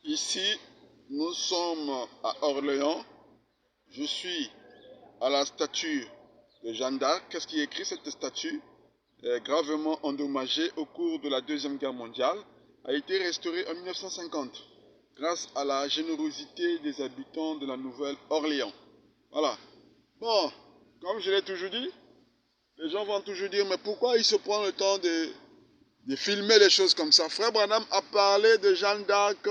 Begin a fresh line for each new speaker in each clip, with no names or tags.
Ici, nous sommes à Orléans. Je suis à la statue de Jeanne d'Arc. Qu'est-ce qui est écrit? Cette statue est gravement endommagée au cours de la Deuxième Guerre mondiale. A été restaurée en 1950 grâce à la générosité des habitants de la Nouvelle-Orléans. Voilà. Bon, comme je l'ai toujours dit, les gens vont toujours dire, mais pourquoi il se prend le temps de filmer les choses comme ça? Frère Branham a parlé de Jeanne d'Arc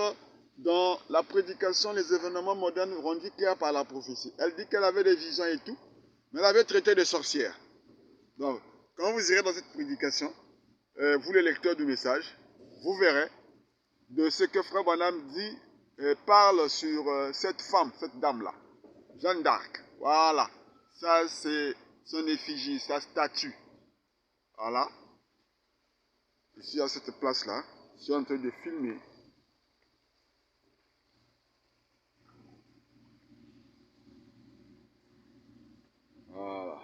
dans la prédication Les événements modernes rendus clairs par la prophétie. Elle dit qu'elle avait des visions et tout, mais elle avait traité de sorcière. Donc, quand vous irez dans cette prédication, vous les lecteurs du message, vous verrez de ce que Frère Branham dit, parle sur cette femme, cette dame-là, Jeanne d'Arc. Voilà, ça c'est son effigie, sa statue. Voilà, ici à cette place-là, je suis en train de filmer. Voilà.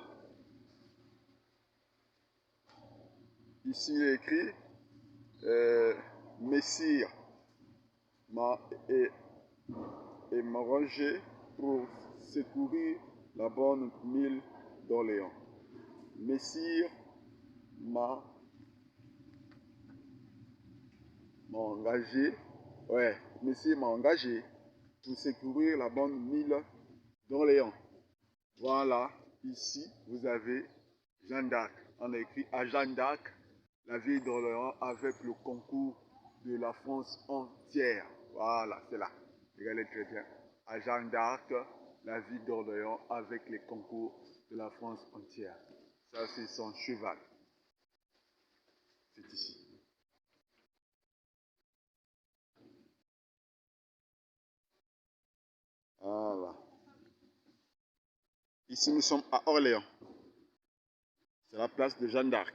Ici il est écrit Messire m'a rangé pour secourir la bonne mille d'Orléans. Messire m'a engagé, ouais, Messire m'a engagé pour secourir la bonne mille d'Orléans. Voilà, ici vous avez Jeanne d'Arc. On a écrit à Jeanne d'Arc, la ville d'Orléans avec le concours de la France entière. Voilà, c'est là. Regardez très bien. À Jeanne d'Arc, la ville d'Orléans avec les concours de la France entière. Ça, c'est son cheval. C'est ici. Voilà. Ici, nous sommes à Orléans. C'est la place de Jeanne d'Arc.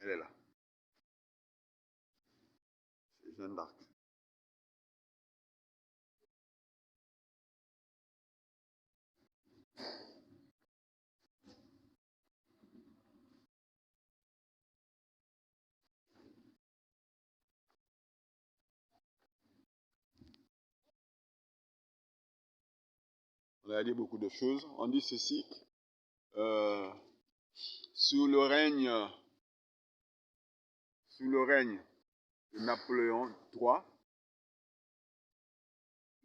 Elle est là. C'est Jeanne d'Arc. On a dit beaucoup de choses. On dit ceci. Euh, sous le règne de Napoléon III,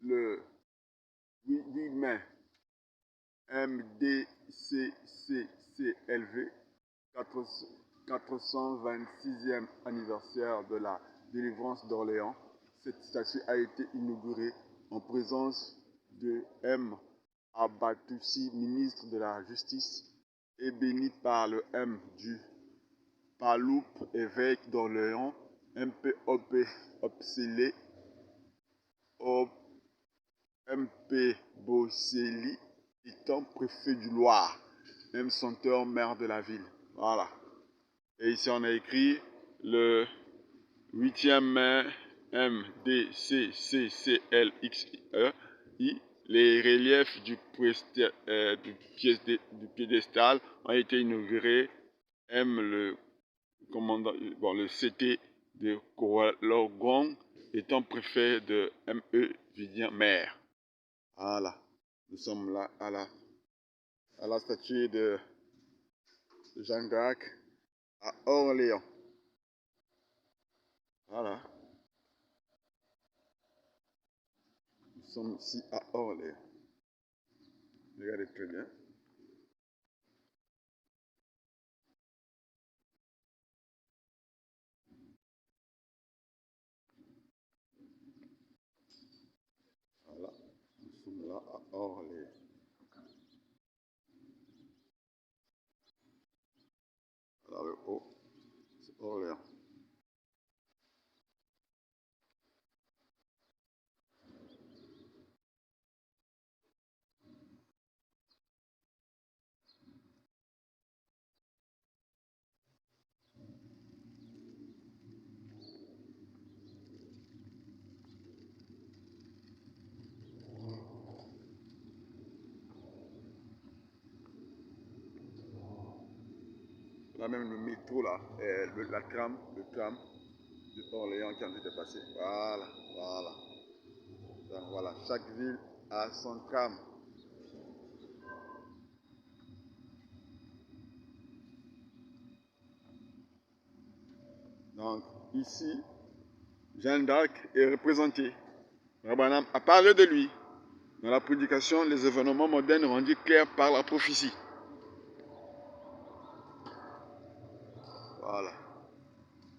le 8 mai MDCCCLV, 426e anniversaire de la délivrance d'Orléans, cette statue a été inaugurée en présence de M. Abatoussi, ministre de la Justice, et bénie par le M. du Paloup, évêque d'Orléans, MPOP Opsélé, MP Bocelli, étant préfet du Loir, même senteur maire de la ville. Voilà. Et ici on a écrit le 8e mai MDCCCLXI. Les reliefs du piédestal ont été inaugurés. M le commandant, bon, le CT de Corlogong étant préfet de ME Vidien maire. Voilà, nous sommes là à la statue de Jeanne d'Arc à Orléans. Voilà, nous sommes ici à Orléans. Regardez très bien. Voilà, nous sommes là à Orléans. Là le haut, c'est Orléans. a même le métro là, la tram, le tram de Orléans qui est en train de passer. Voilà, voilà. Donc voilà, chaque ville a son tram. Donc ici, Jeanne d'Arc est représentée. Rabbanam a parlé de lui. Dans la prédication, les événements modernes rendus clairs par la prophétie. Voilà.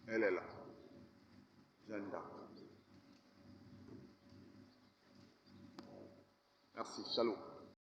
Elle est là. Jeanne d'Arc. Merci. Shalom.